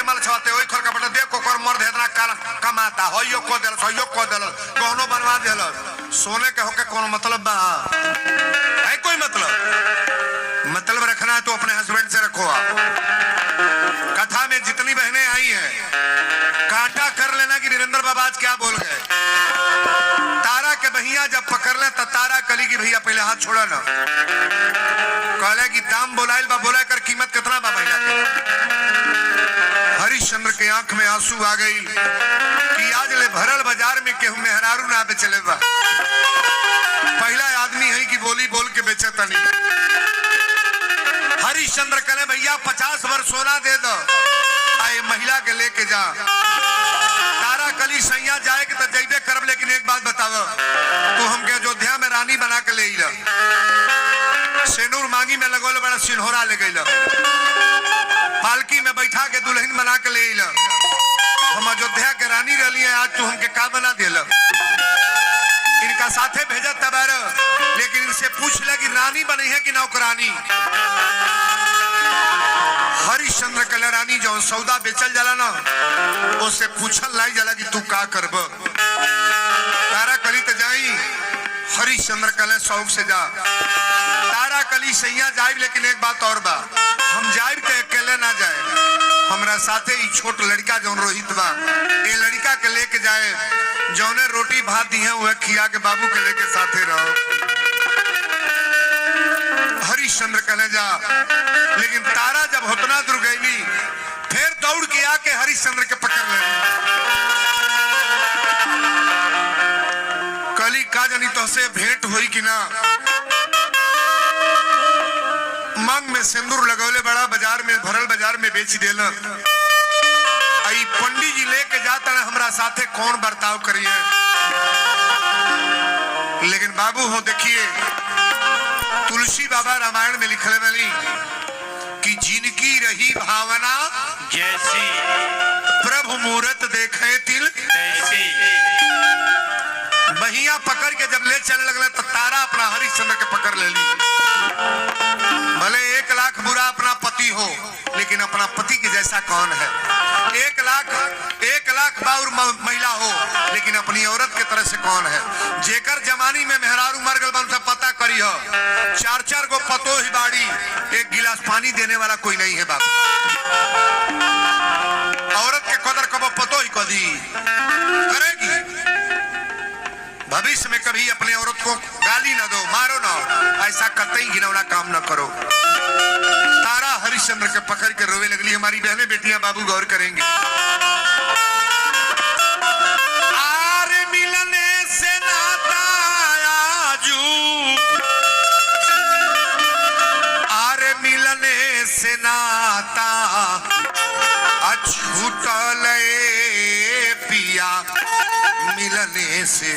माल छवाते ओई खर कपड़ा देख को कर मर देना काल कमाता होयो को देल कोनो बनवा देल सोने के होके कोनो मतलब बा है कोई मतलब रखना है तो अपने हस्बैंड से रखो आप। कथा में जितनी बहनें आई हैं कांटा कर लेना कि वीरेंद्र बाबा आज क्या बोल गए। तारा के भैया जब पकड़ ले तो तारा कली की भैया पहले हाथ छोड़ा ना कहले कि दाम बोलाइल बा बोला कर कीमत कितना बा भैया के। हरिश्चंद्र के आंख में आंसू आ गई कि आज ले भरल बाजार में केहू मेहरारू ना बेचले बा। पहला आदमी है कि बोली बोल के बेचता नहीं। हरिश्चंद्र कहले भैया 50 वर्ष सोना दे दो आए महिला के लेके जा। तारा कली सैया जाए कि तो जैबे करब लेकिन एक बात बताओ तू हमके अयोध्या में रानी बना के ले सेनूर मांगी में लगोल बड़ा सिन्होरा ले गई पालकी में बैठा के दुल्हन बना के ले हम अयोध्या के रानी रही है आज तू हमके का बना दिल। इनका साथे भेजा तबार लेकिन इनसे पूछ ले कि रानी बनी है कि नौकरानी। हरिश्चंद्र कले रानी जो सौदा बेचल जाला ना उससे पूछल लाई जाला कि तू का करब। तारा कली तो जाई हरिश्चंद्र कले शौक से जा। तारा कली सैया जाए लेकिन एक बात और बा हम जाए तो अकेले ना जाए हमरा साथे ही छोट लड़का जौन रोहित बा ये लड़का के लेके जाए जौने रोटी भात दी है वह खिया के बाबू के लेके साथे रहो। हरिश्चंद्र कहने जा लेकिन तारा जब होतना दूर गई फिर दौड़ के आके हरिश्चंद्र के पकड़ ले। कली का जानी तो से भेंट हुई कि ना मांग में सिंदूर लगौले बड़ा बाजार में भरल बाजार में बेच देला। आई पंडित जी लेके जाता है हमरा साथे कौन बर्ताव करिए। लेकिन बाबू हो देखिए तुलसी बाबा रामायण में लिखले वाली कि जिनकी रही भावना जैसी प्रभु मूरत देखे तिल तैसी। बहिया पकड़ के जब ले चलने लगला तो तारा अपना हरिश्चंद्र के पकड़ ले ली। भले 1 लाख बुरा अपना पति हो लेकिन अपना पति के जैसा कौन है। 1 लाख बाउर महिला हो लेकिन अपनी औरत के तरह से कौन है। जेकर जमानी में मेहरारू मर गल बन से पता करी हो 4 गो पतो ही बाड़ी 1 गिलास पानी देने वाला कोई नहीं है बाप। औरत के कदर कबो पतो ही कदी करेगी। भविष्य में कभी अपने औरत को गाली ना दो मारो ना ऐसा कतई घिनौना काम ना करो। तारा हरिश्चंद्र के पकड़ के रोवे लगली। हमारी बहनें बेटियां बाबू गौर करेंगे। आरे मिलने से नाता आजू आरे मिलने से नाता अछूटल पिया मिलने से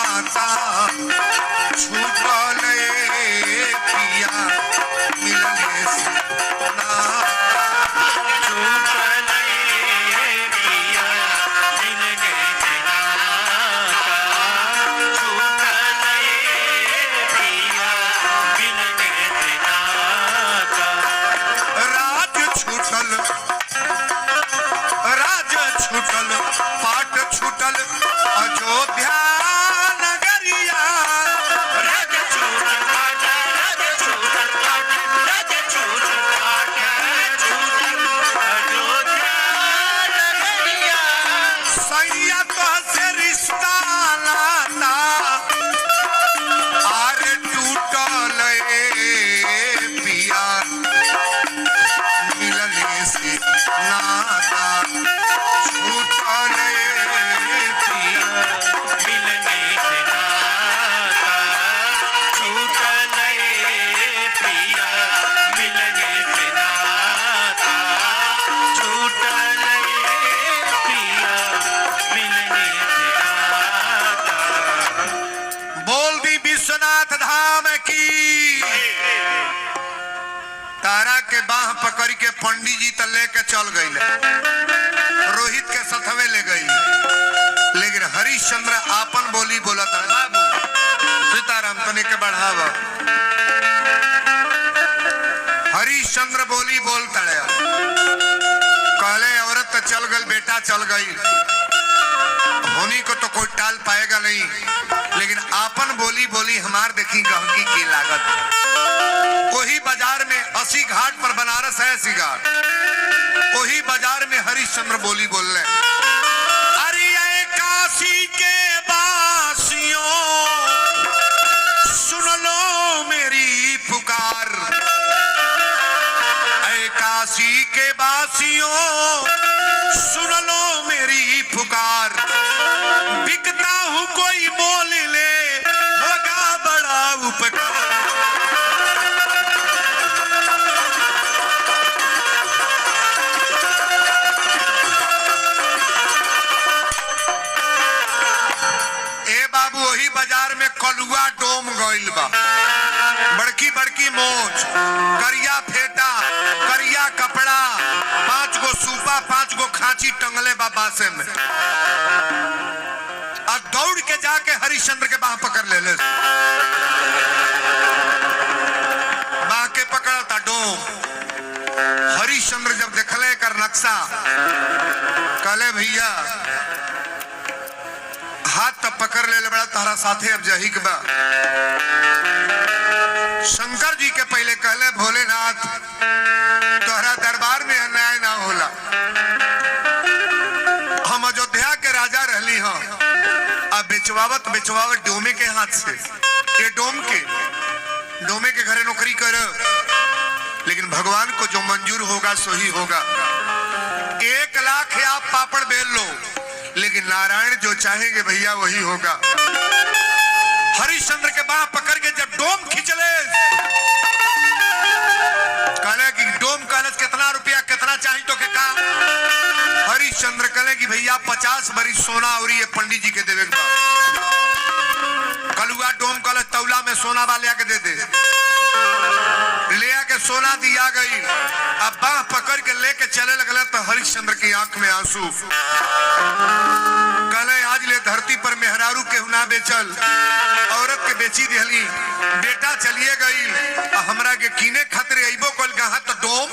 नाता छूटल पिया तारा के बाह पकड़ के पंडित जी त लेके चल गई, रोहित के सथवे ले गई, लेकिन हरिश्चंद्र आपन बोली बोला था, बाबू सीताराम तने के बढ़ावा। हरिश्चंद्र बोली बोल तड़े, कहले औरत तो चल गई, बेटा चल गई, होनी को तो कोई टाल पाएगा नहीं, लेकिन आपन बोली बोली हमार देखी गहकी की लागत। वही बाजार में 80 घाट पर बनारस है 80 घाट, वही बाजार में हरिश्चंद्र बोली बोल रहे, अरे काशी के वासियों सुन लो मेरी पुकार, ऐ काशी के वासियों सुन लो मेरी पुकार, बिकता हूँ कोई मोल ले होगा बड़ा उपकार। वही बाजार में कलुआ डोम गइल बा, बड़की बड़की मोच, करिया फेटा, करिया कपड़ा, 5 गो सूपा, 5 गो खांची टंगले बा बासे में, और दौड़ के जाके हरिश्चंद्र के बाह पकड़ ले, बाह के पकड़ा था डोम। हरिश्चंद्र जब देखले कर नक्शा, कहले भैया हाथ तब पकड़ ले बड़ा तारा साथे अब जही के बा। शंकर जी के पहले कहले भोलेनाथ तोहरा दरबार में अन्याय ना होला, हम अयोध्या के राजा रहली हो, अब बेचवावत बेचवावत डोमे के हाथ से, ये डोमे के घरे नौकरी कर, लेकिन भगवान को जो मंजूर होगा सो ही होगा। 1 लाख आप पापड़ बेल लो, लेकिन नारायण जो चाहेंगे भैया वही होगा। हरिश्चंद्र के बाह पकड़ के जब डोम खींचले, कहले कि डोम कहले कितना रुपया कितना चाहिए तो के का। हरिश्चंद्र कहले कि भैया 50 भरी सोना और ये पंडित जी के देवे के बा। कलुआ डोम कहले तौला में सोना वाले आके दे दे, ले आके सोना दिया गई। अब बाह पकड़ के लेके चले लगले तो हरिश्चंद्र की आंख में आंसू, कहले आज ले धरती पर मेहरारू के हुना बेचल, औरत के बेची दिहली, बेटा चलिए गई, हमरा के कीने खतरे अइबो कल गहा तो डोम।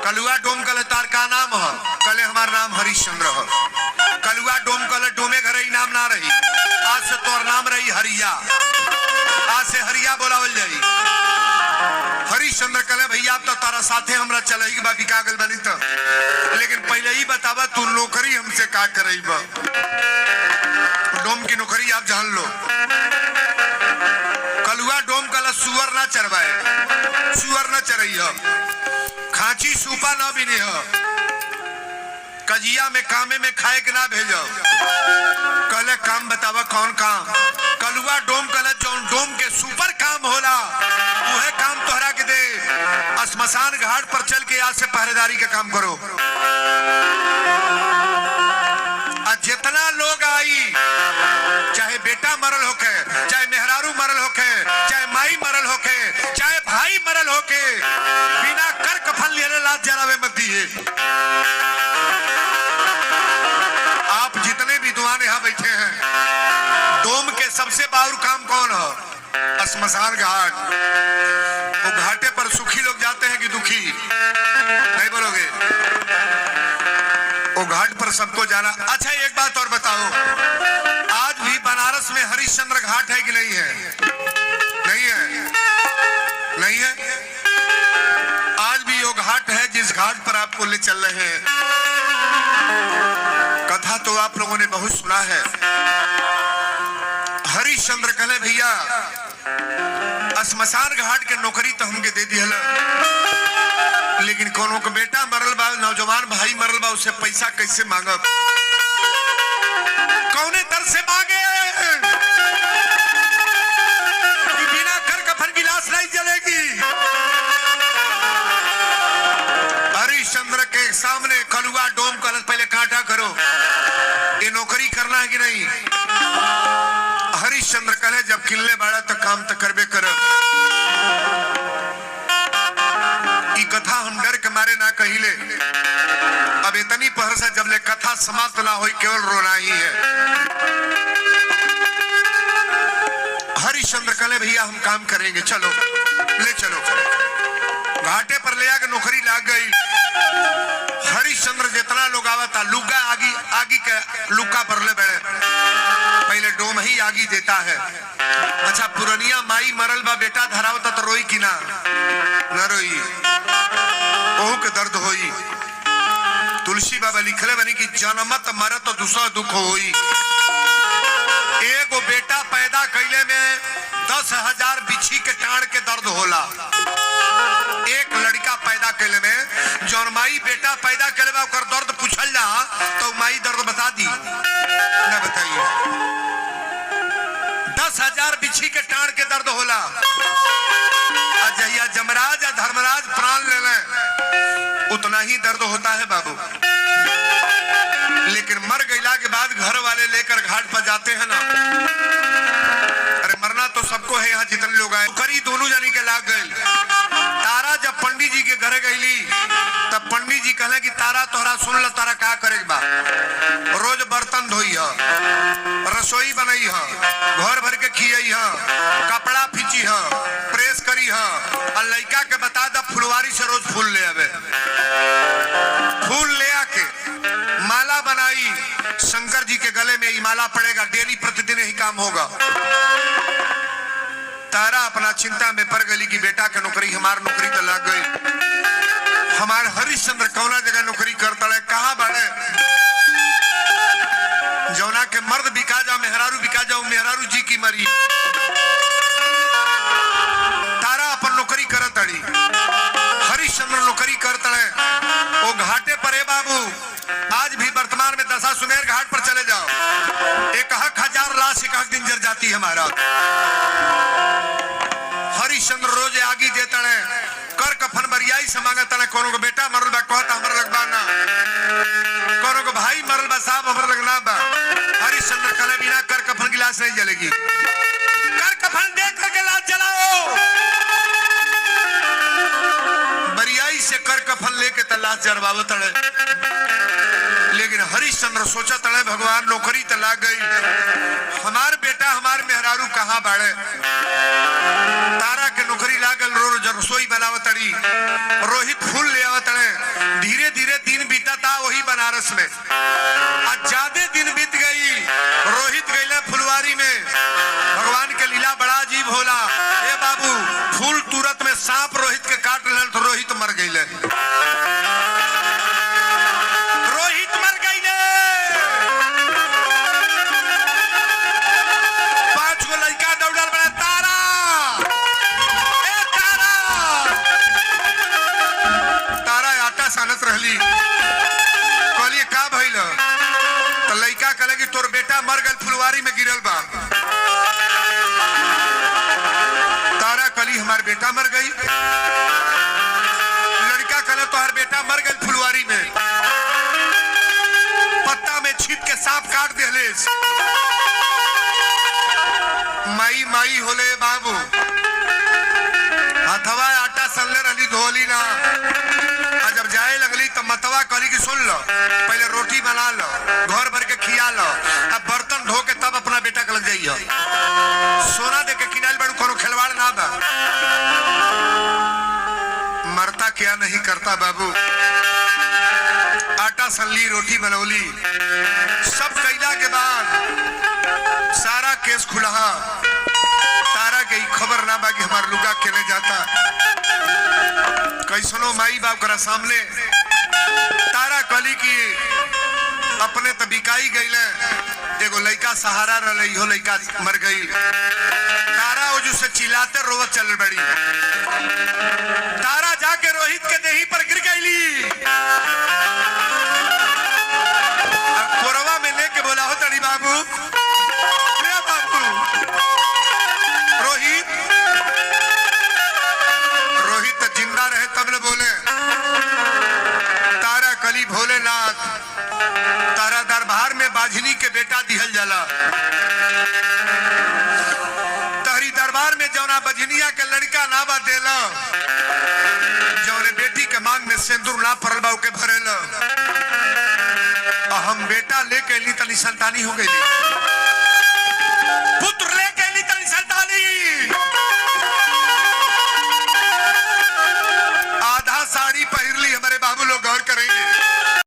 कलुआ डोम कहले तार का नाम है, कहले हमार नाम हरिश्चंद्र है। कलुआ डोम कहले डोमे घरे नाम ना रही, आज से तोर नाम रही हरिया, आज से हरिया बोलावल जाई। हरिश्चंद्र कहले भैया तो तारा साथे हमरा चलई बा, बिका गल बनी तो, लेकिन पहले ही बतावा तू नौकरी हमसे का करई बा। डोम की नौकरी आप जान लो। कलुआ डोम कहला सुअर ना चरवाए, सुअर ना चरई हो, खांची सूपा ना भी नहीं हो, कजिया में कामे में खाए के ना भेजो। कहले काम बतावा कौन काम। कलुआ डोम कहले जो डोम के सुपर काम होला वह काम तोहरा के दे, श्मशान घाट पर चल के आज से पहरेदारी का काम करो। जितना लोग आई, चाहे बेटा मरल होके, चाहे मेहरारू मरल होके, चाहे माई मरल होके, चाहे भाई मरल होके, बिना कर कफन लिए लात जरावे मत दिए। आप जितने विद्वान यहाँ बैठे हैं, डोम के सबसे बाउर काम कौन है? श्मशान घाट। वो घाटे पर सुखी लोग जाते हैं कि दुखी? नहीं बोलोगे? वो घाट पर सबको जाना। अच्छा एक बात और बताओ, आज भी बनारस में हरिश्चंद्र घाट है कि नहीं है? नहीं है, नहीं है। आज भी वो घाट है जिस घाट पर आपको ले चल रहे हैं। कथा तो आप लोगों ने बहुत सुना है। हरिश्चंद्र कहले भैया श्मशान घाट के नौकरी तो हमके दे दिया, लेकिन कोनो का बेटा मरल बा, नौजवान भाई मरल बा, उससे पैसा कैसे मांगब? कौने दर से मांगे कि बिना कर कफन की लाश नहीं जलेगी? हरिश्चंद्र के सामने कलुआ डोम का पहले कांटा करो, ये नौकरी करना है कि नहीं? हरिश्चंद्र कहे जब किल्ले बाड़ा तो काम तो करबे कर। कथा समाप्त ना हुई, केवल रोना ही है। हरिश्चंद्र कहले भैया हम काम करेंगे, चलो ले चलो। घाटे पर ले आके नौकरी लाग गई। हरिश्चंद्र जितना लोग आवता लुगा आगी के लुका पर ले बैठे, पहले डोम ही आगी देता है। अच्छा पुरनिया माई मरल बा, बेटा धरावता तो रोई कि ना, न रोई, ओहू के दर्द होई। तुलसी बाबा लिखले बनी कि जनमत मरत तो दूसरा दुख होई। एगो बेटा पैदा कैले में 10,000 बिछी के टाण के दर्द होला। एक लड़का पैदा कैले में जौन माई बेटा पैदा कैले बा ओकर दर्द पूछल जा तो माई दर्द बता दी ना, बताइए। 10,000 बिछी के टाण के दर्द होला। अजहिया जमराज या धर्मराज प्राण ले लें उतना ही दर्द होता है बाबू। लेकिन मर गईला के बाद घर वाले लेकर घाट पर जाते हैं ना, अरे मरना तो सबको है, यहाँ जितने लोग आए करी दोनों जानी के लाग गए। तारा जब पंडित जी के घर गईली तब पंडित जी कहले कि तारा तोहरा सुन ल, तारा का करे बा, रोज बर्तन धोई है, रसोई बनाई है, घर भर के खियाई है, कपड़ा फींची है, प्रेस करी है, और लड़का के बता द फुलवारी से रोज फूल ले आवे। फूल ले आके माला बनाई, शंकर जी के गले में ये माला पड़ेगा, डेली प्रतिदिन ही काम होगा। तारा अपना चिंता में पड़ गई कि बेटा के नौकरी, हमार नौकरी तो लग गई। हमारे हरिश्चंद्र कौना जगह नौकरी करता है, कहाँ बाड़े? जौना के मर्द बिका जाओ, मेहरारू बिका जाओ, मेहरारू जी की मरी। तारा अपन नौकरी करत अड़ी, हरिश्चंद्र नौकरी करता है। वो घाटे पर है बाबू, आज भी वर्तमान में दशा सुमेर घाट पर चले जाओ, 1,000 लाश एक दिन जर जाती है महाराज। हरिश्चंद्र रोज आगी देता है, कर कफन बरियाई से मांगता है। कोनो को बेटा मरल बा कहता हमर लगबा ना, कोनो को भाई मरल बा साहब हमर लगना बा। हरिश्चंद्र कहले बिना कर कफन की लाश नहीं जलेगी, कर कफन देख करके लाश जलाओ। बरियाई से कर कफन लेके तलाश जरवावत है। लेकिन हरिश्चंद्र सोचा तड़े भगवान नौकरी तो लाग गई, हमार बेटा हमार मेहरारू कहाँ बाड़े? तारा के नौकरी लागल, रोज रसोई बनावत अड़ी, रोहित फूल ले आवत अड़े। धीरे धीरे दिन बीता था वही बनारस में। आज ज्यादा दिन बीत गई, रोहित गईले फुलवारी में। भगवान के लीला बड़ा अजीब होला। ए बाबू फूल तुरंत में सांप रोहित के काट ले तो रोहित मर गईले। कहलिए का भइल? तो लड़का कहले कि तोर बेटा मर गल, फुलवारी में गिरल बा। तारा कहली हमार बेटा मर गई। लड़का कहले तोहर बेटा मर गल फुलवारी में, पत्ता में छिप के सांप काट देले। माई माई होले बाबू, हथवा आटा सल्ले रही धोली ना। जब जाए लगली तो मतवा कहली कि सुन लो, पहले रोटी बना लो, घर भर के खिया लो, अब बर्तन धो के तब अपना बेटा के लग जाइयो। सोना दे के किनाल बड़ू कोनो खिलवाड़ ना बा। मरता क्या नहीं करता बाबू। आटा सल्ली, रोटी बनौली, सब कैला के बाद सारा केस खुला। तारा के खबर ना बा कि हमार लुगा केने जाता। कैसनो माई बाप करा सामने तारा कली की अपने तो बिकाई गईले, एगो लड़का सहारा रही, हो लड़का मर गई। तारा ओजू से चिल्लाते रोवत चल बड़ी। तारा जाके रोहित के देही पर गिर गईली, कोरवा में लेके बोला हो तड़ी बाबू, बाबू रोहित जिंदा रहे तब न बोले। तारा कली भोलेनाथ, तारा दरबार में बाझनी के बेटा दिहल जाला। तहरी दरबार में जौना बजनिया के लड़का ना बा देला, जौने बेटी के मांग में सिंदूर ना पड़ल बा के भरेला। हम बेटा लेके ली तनी संतानी हो गई